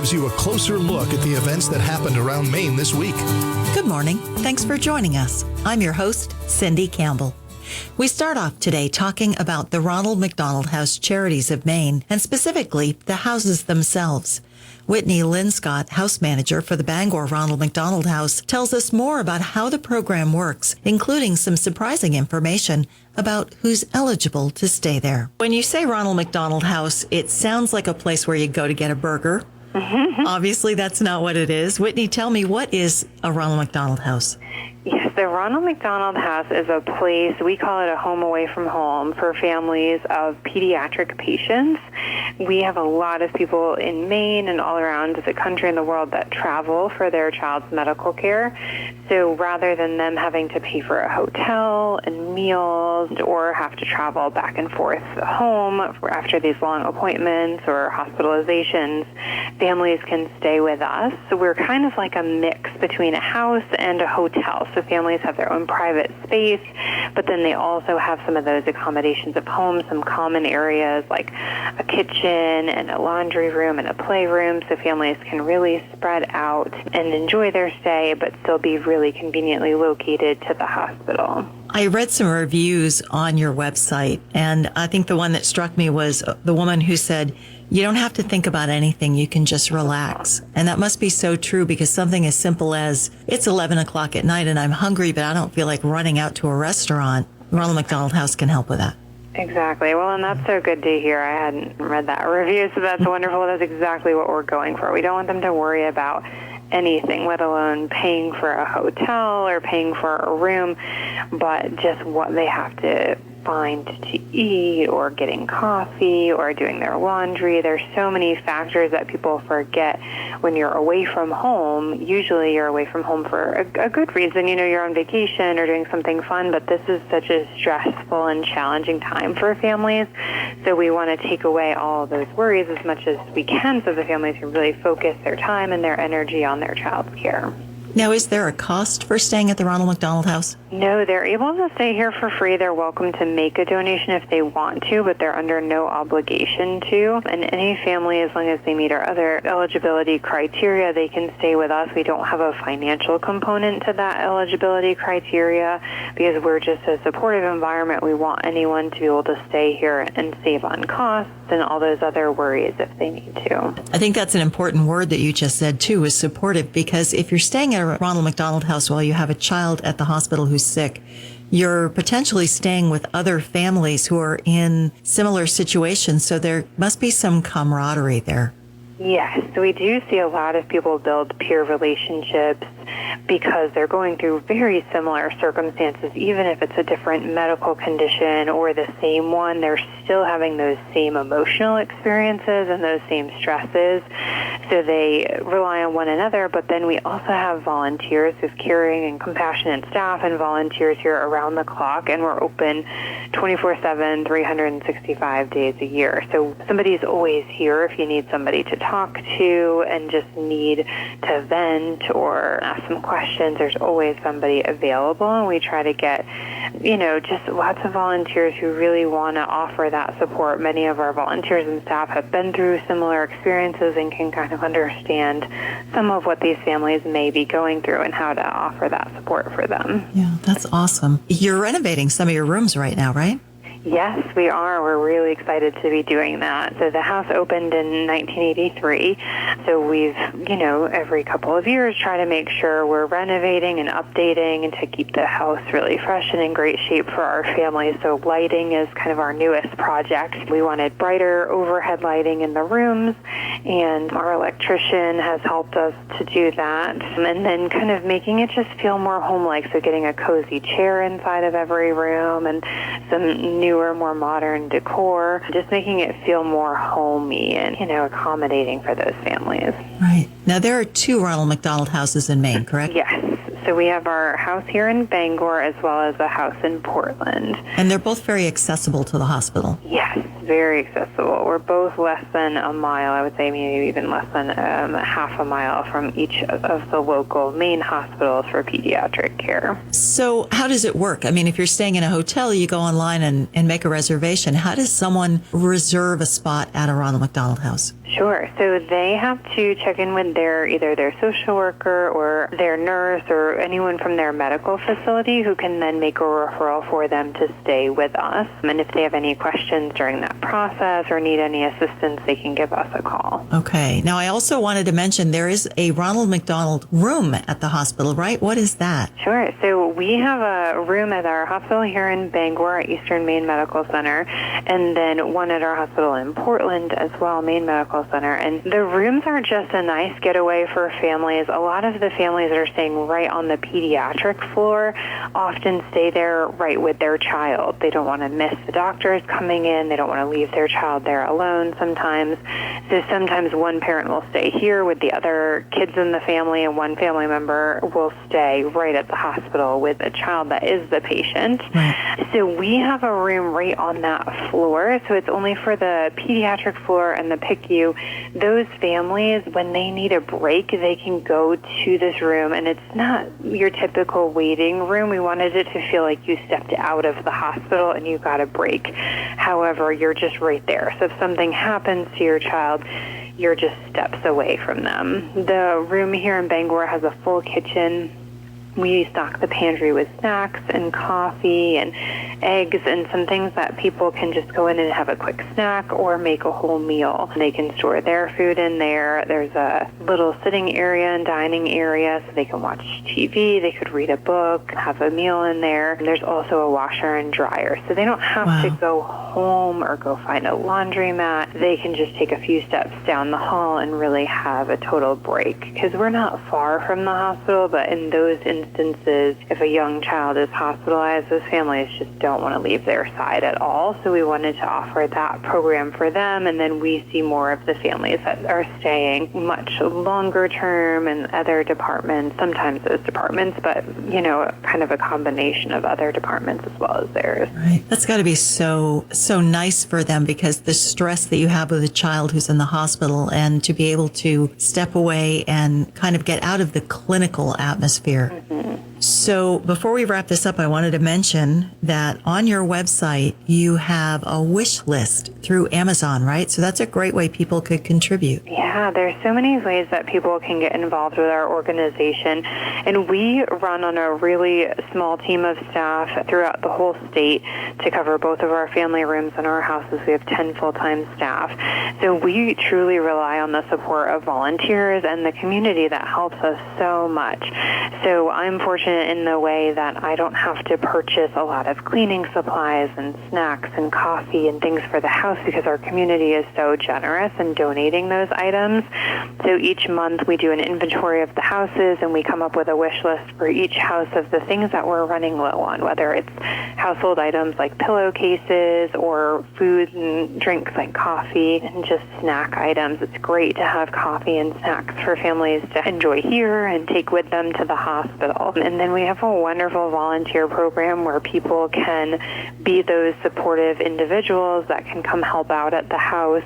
gives you a closer look at the events that happened around Maine this week. Good morning. Thanks for joining us. I'm your host, Cindy Campbell. We start off today talking about the Ronald McDonald House Charities of Maine, and specifically the houses themselves. Whitney Linscott, house manager for the Bangor Ronald McDonald House, tells us more about how the program works, including some surprising information about who's eligible to stay there. When you say Ronald McDonald House, it sounds like a place where you go to get a burger. Obviously, that's not what it is. Whitney, tell me, what is a Ronald McDonald House? Yes, the Ronald McDonald House is a place, we call it a home away from home, for families of pediatric patients. We have a lot of people in Maine and all around the country and the world that travel for their child's medical care. So rather than them having to pay for a hotel and meals or have to travel back and forth home after these long appointments or hospitalizations, families can stay with us. So we're kind of like a mix between a house and a hotel. So families have their own private space, but then they also have some of those accommodations of home, some common areas like a kitchen and a laundry room and a playroom, so families can really spread out and enjoy their stay, but still be really conveniently located to the hospital. I read some reviews on your website, and I think the one that struck me was the woman who said, you don't have to think about anything, you can just relax. And that must be so true, because something as simple as, it's 11 o'clock at night and I'm hungry, but I don't feel like running out to a restaurant, Ronald McDonald House can help with that. Exactly. Well, and that's so good to hear. I hadn't read that review, so that's wonderful. That's exactly what we're going for. We don't want them to worry about anything, let alone paying for a hotel or paying for a room, but just what they have to find to eat or getting coffee or doing their laundry. There's so many factors that people forget when you're away from home. Usually you're away from home for a good reason. You know, you're on vacation or doing something fun, but this is such a stressful and challenging time for families. So we want to take away all of those worries as much as we can so the families can really focus their time and their energy on their child's care. Now, is there a cost for staying at the Ronald McDonald House? No, they're able to stay here for free. They're welcome to make a donation if they want to, but they're under no obligation to. And any family, as long as they meet our other eligibility criteria, they can stay with us. We don't have a financial component to that eligibility criteria because we're just a supportive environment. We want anyone to be able to stay here and save on costs and all those other worries if they need to. I think that's an important word that you just said, too, is supportive, because if you're staying at a Ronald McDonald House while you have a child at the hospital who's sick, you're potentially staying with other families who are in similar situations, so there must be some camaraderie there. Yes, we do see a lot of people build peer relationships because they're going through very similar circumstances. Even if it's a different medical condition or the same one, they're still having those same emotional experiences and those same stresses. So they rely on one another, but then we also have volunteers with caring and compassionate staff and volunteers here around the clock, and we're open 24/7, 365 days a year. So somebody's always here if you need somebody to talk to and just need to vent or ask some questions. There's always somebody available, and we try to get, just lots of volunteers who really want to offer that support. Many of our volunteers and staff have been through similar experiences and can kind of understand some of what these families may be going through and how to offer that support for them. Yeah, that's awesome. You're renovating some of your rooms right now, right? Yes, we are. We're really excited to be doing that. So the house opened in 1983. So we've, every couple of years try to make sure we're renovating and updating and to keep the house really fresh and in great shape for our family. So lighting is kind of our newest project. We wanted brighter overhead lighting in the rooms, and our electrician has helped us to do that. And then kind of making it just feel more home-like. So getting a cozy chair inside of every room and some newer, more modern decor, just making it feel more homey and, accommodating for those families. Right. Now, there are 2 Ronald McDonald houses in Maine, correct? Yes. So we have our house here in Bangor as well as a house in Portland. And they're both very accessible to the hospital. Yes, very accessible. We're both less than a mile, I would say maybe even less than half a mile from each of the local main hospitals for pediatric care. So how does it work? I mean, if you're staying in a hotel, you go online and make a reservation. How does someone reserve a spot at a Ronald McDonald House? Sure. So they have to check in with either their social worker or their nurse or anyone from their medical facility who can then make a referral for them to stay with us. And if they have any questions during that process or need any assistance, they can give us a call. Okay. Now, I also wanted to mention there is a Ronald McDonald room at the hospital, right? What is that? Sure. So we have a room at our hospital here in Bangor at Eastern Maine Medical Center, and then one at our hospital in Portland as well, Maine Medical Center. And the rooms are just a nice getaway for families. A lot of the families that are staying right on the pediatric floor often stay there right with their child. They don't want to miss the doctors coming in. They don't want to leave their child there alone sometimes. So sometimes one parent will stay here with the other kids in the family, and one family member will stay right at the hospital with a child that is the patient. Right. So we have a room right on that floor. So it's only for the pediatric floor and the PICU. Those families, when they need a break, they can go to this room, and it's not your typical waiting room. We wanted it to feel like you stepped out of the hospital and you got a break. However, you're just right there. So if something happens to your child, you're just steps away from them. The room here in Bangor has a full kitchen. We stock the pantry with snacks and coffee and eggs and some things that people can just go in and have a quick snack or make a whole meal. They can store their food in there. There's a little sitting area and dining area so they can watch TV. They could read a book, have a meal in there. And there's also a washer and dryer. So they don't have to go home or go find a laundromat. They can just take a few steps down the hall and really have a total break. Because we're not far from the hospital, but in those instances, if a young child is hospitalized, those families just don't want to leave their side at all. So we wanted to offer that program for them, and then we see more of the families that are staying much longer term in other departments, sometimes those departments, but, kind of a combination of other departments as well as theirs. Right. That's got to be so nice for them, because the stress that you have with a child who's in the hospital, and to be able to step away and kind of get out of the clinical atmosphere. Mm-hmm. So before we wrap this up, I wanted to mention that on your website, you have a wish list through Amazon, right? So that's a great way people could contribute. Yeah, there's so many ways that people can get involved with our organization. And we run on a really small team of staff throughout the whole state to cover both of our family rooms and our houses. We have 10 full-time staff. So we truly rely on the support of volunteers and the community that helps us so much. So I'm fortunate in the way that I don't have to purchase a lot of cleaning supplies and snacks and coffee and things for the house, because our community is so generous in donating those items. So each month we do an inventory of the houses, and we come up with a wish list for each house of the things that we're running low on, whether it's household items like pillowcases or food and drinks like coffee, and just snack items. It's great to have coffee and snacks for families to enjoy here and take with them to the hospital. And then we have a wonderful volunteer program where people can be those supportive individuals that can come help out at the house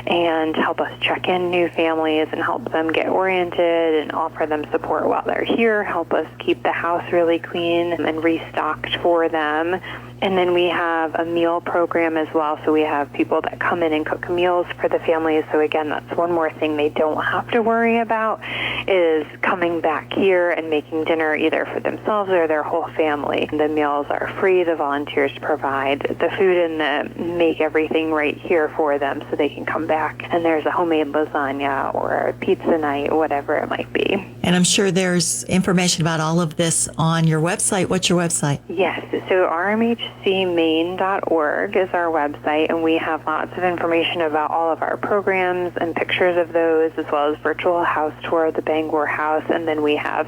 and help us check in new families and help them get oriented and offer them support while they're here, help us keep the house really clean and restocked for them. And then we have a meal program as well. So we have people that come in and cook meals for the families. So again, that's one more thing they don't have to worry about, is coming back here and making dinner either for themselves or their whole family. The meals are free. The volunteers provide the food and make everything right here for them so they can come back. And there's a homemade lasagna or a pizza night, whatever it might be. And I'm sure there's information about all of this on your website. What's your website? Yes. So rmhcmaine.org is our website, and we have lots of information about all of our programs and pictures of those, as well as virtual house tour of the Bangor house. And then we have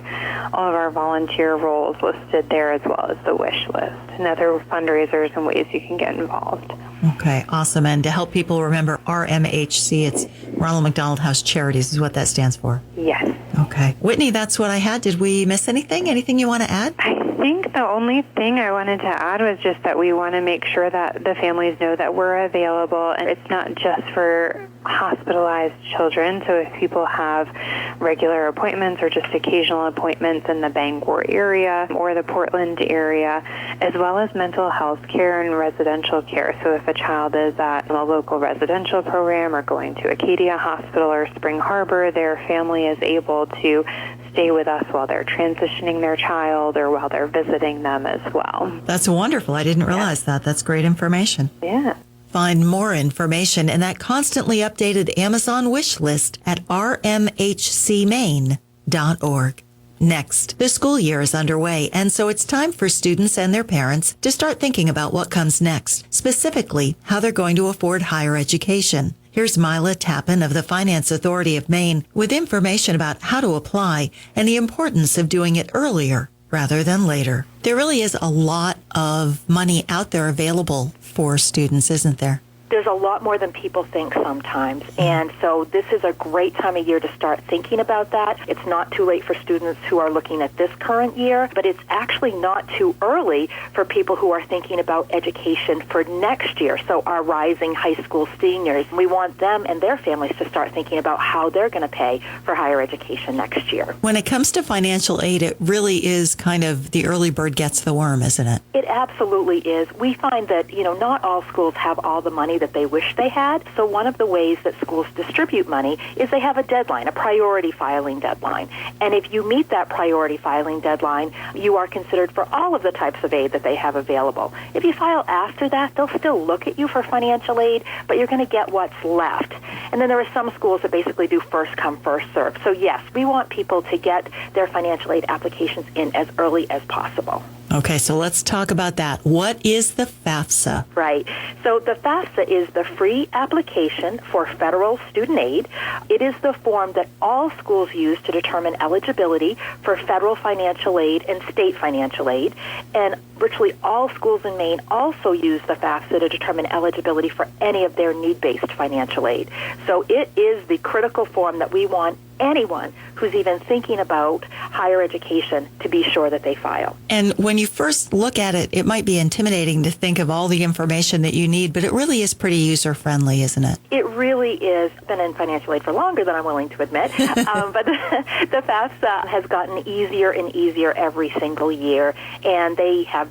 all of our volunteer roles listed there, as well as the wish list and other fundraisers and ways you can get involved. Okay, awesome. And to help people remember RMHC, it's Ronald McDonald House Charities is what that stands for. Yes. Okay. Whitney, that's what I had. Did we miss anything? Anything you want to add? I think the only thing I wanted to add was just that we want to make sure that the families know that we're available, and it's not just for hospitalized children. So if people have regular appointments or just occasional appointments in the Bangor area or the Portland area, as well as mental health care and residential care. So if a child is at a local residential program or going to Acadia Hospital or Spring Harbor, their family is able to stay with us while they're transitioning their child or while they're visiting them as well. That's wonderful. I didn't realize that. That's great information. Yeah. Find more information in that constantly updated Amazon wish list at rmhcmaine.org. Next, the school year is underway, and so it's time for students and their parents to start thinking about what comes next, specifically how they're going to afford higher education. Here's Mila Tappan of the Finance Authority of Maine with information about how to apply and the importance of doing it earlier rather than later. There really is a lot of money out there available for students, isn't there? There's a lot more than people think sometimes, and so this is a great time of year to start thinking about that. It's not too late for students who are looking at this current year, but it's actually not too early for people who are thinking about education for next year, so our rising high school seniors. We want them and their families to start thinking about how they're going to pay for higher education next year. When it comes to financial aid, it really is kind of the early bird gets the worm, isn't it? It absolutely is. We find that, not all schools have all the money that they wish they had. So one of the ways that schools distribute money is they have a deadline, a priority filing deadline. And if you meet that priority filing deadline, you are considered for all of the types of aid that they have available. If you file after that, they'll still look at you for financial aid, but you're going to get what's left. And then there are some schools that basically do first come, first serve. So yes, we want people to get their financial aid applications in as early as possible. Okay, so let's talk about that. What is the FAFSA? Right. So the FAFSA is the free application for federal student aid. It is the form that all schools use to determine eligibility for federal financial aid and state financial aid. And virtually all schools in Maine also use the FAFSA to determine eligibility for any of their need-based financial aid. So it is the critical form that we want anyone who's even thinking about higher education to be sure that they file. And when you first look at it, it might be intimidating to think of all the information that you need, but it really is pretty user-friendly, isn't it? It really is. Been in financial aid for longer than I'm willing to admit, but the FAFSA has gotten easier and easier every single year, and they have,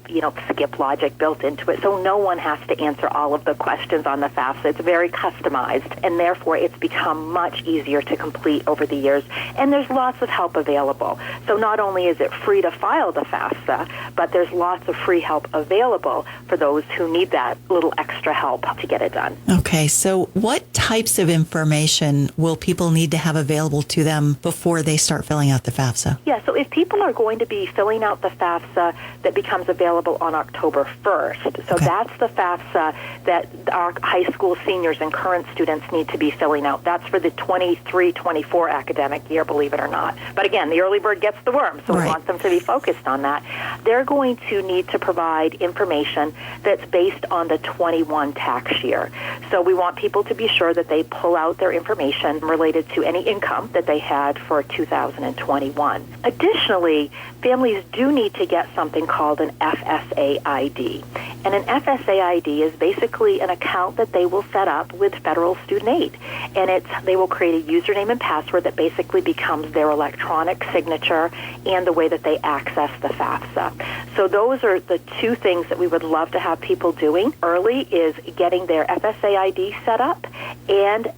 skip logic built into it, so no one has to answer all of the questions on the FAFSA. It's very customized, and therefore it's become much easier to complete over the years, and there's lots of help available. So not only is it free to file the FAFSA, but there's lots of free help available for those who need that little extra help to get it done. Okay, so what types of information will people need to have available to them before they start filling out the FAFSA? Yeah, so if people are going to be filling out the FAFSA that becomes available on October 1st, so that's the FAFSA that our high school seniors and current students need to be filling out. That's for the 23-24 academic year, believe it or not. But again, the early bird gets the worm, so we want them to be focused on that. They're going to need to provide information that's based on the 21 tax year. So we want people to be sure that they pull out their information related to any income that they had for 2021. Additionally, families do need to get something called an FSA ID. And an FSA ID is basically an account that they will set up with federal student aid. And they will create a username and password that basically becomes their electronic signature and the way that they access the FAFSA. So those are the two things that we would love to have people doing early, is getting their FSA ID set up and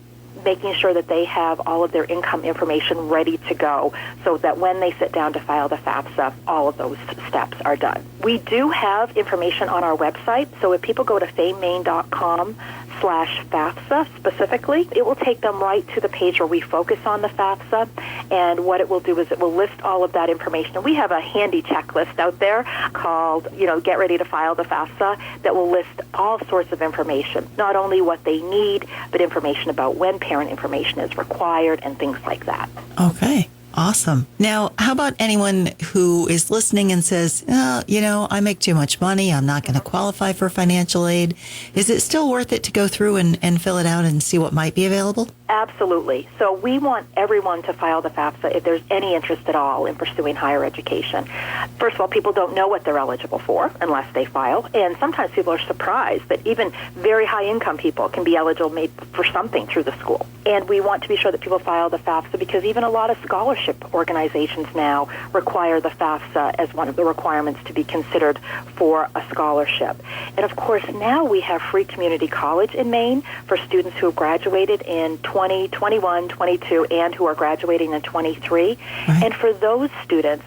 making sure that they have all of their income information ready to go so that when they sit down to file the FAFSA, all of those steps are done. We do have information on our website, so if people go to famemaine.com/FAFSA specifically, it will take them right to the page where we focus on the FAFSA, and what it will do is it will list all of that information. And we have a handy checklist out there called, Get Ready to File the FAFSA, that will list all sorts of information, not only what they need, but information about when parent information is required and things like that. Okay. Awesome. Now, how about anyone who is listening and says, I make too much money. I'm not going to qualify for financial aid. Is it still worth it to go through and fill it out and see what might be available? Absolutely. So we want everyone to file the FAFSA if there's any interest at all in pursuing higher education. First of all, people don't know what they're eligible for unless they file. And sometimes people are surprised that even very high income people can be eligible for something through the school. And we want to be sure that people file the FAFSA because even a lot of scholarship organizations now require the FAFSA as one of the requirements to be considered for a scholarship. And of course, now we have free community college in Maine for students who have graduated in 20, 21, 22, and who are graduating in 23. Right. And for those students,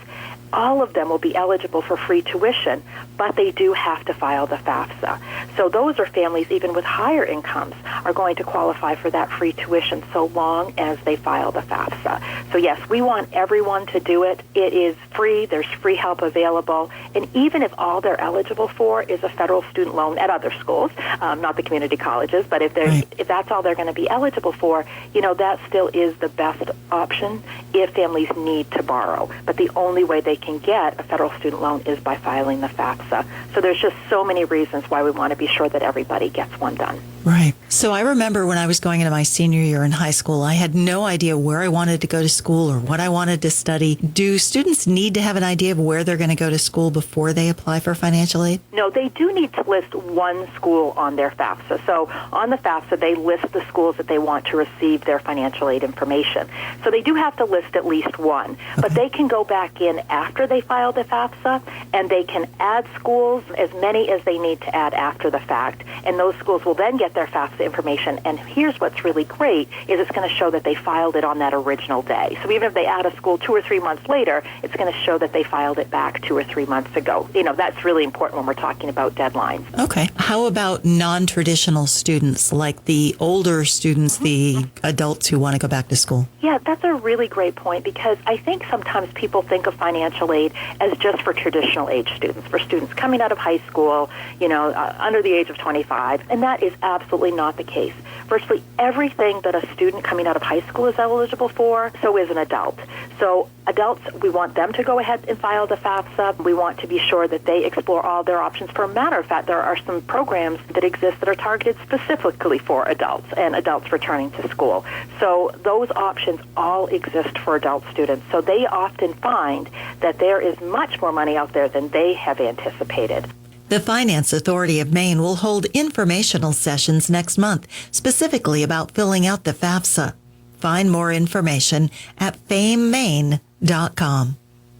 all of them will be eligible for free tuition, but they do have to file the FAFSA. So those are families, even with higher incomes, are going to qualify for that free tuition so long as they file the FAFSA. So yes, we want everyone to do it. It is free. There's free help available. And even if all they're eligible for is a federal student loan at other schools, not the community colleges, but if that's all they're going to be eligible for, that still is the best option if families need to borrow. But the only way they can get a federal student loan is by filing the FAFSA. So there's just so many reasons why we want to be sure that everybody gets one done. Right. So I remember when I was going into my senior year in high school, I had no idea where I wanted to go to school or what I wanted to study. Do students need to have an idea of where they're going to go to school before they apply for financial aid? No, they do need to list one school on their FAFSA. So on the FAFSA, they list the schools that they want to receive their financial aid information. So they do have to list at least one. Okay. But they can go back in after they file the FAFSA, and they can add schools, as many as they need to add after the fact. And those schools will then get their FAFSA information. And here's what's really great, is it's going to show that they filed it on that original day. So even if they add a school 2 or 3 months later, it's going to show that they filed it back 2 or 3 months ago. That's really important when we're talking about deadlines. Okay. How about non-traditional students, like the older students, the adults who want to go back to school? Yeah, that's a really great point, because I think sometimes people think of financial aid as just for traditional age students, for students coming out of high school, under the age of 25, and that is absolutely not the case. Virtually everything that a student coming out of high school is eligible for, so is an adult. So adults, we want them to go ahead and file the FAFSA. We want to be sure that they explore all their options. For a matter of fact, there are some programs that exist that are targeted specifically for adults and adults returning to school. So those options all exist for adult students. So they often find that there is much more money out there than they have anticipated. The Finance Authority of Maine will hold informational sessions next month, specifically about filling out the FAFSA. Find more information at famemaine.com.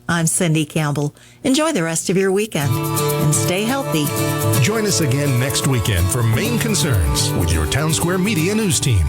I'm Cindy Campbell. Enjoy the rest of your weekend and stay healthy. Join us again next weekend for Maine Concerns with your Town Square Media News team.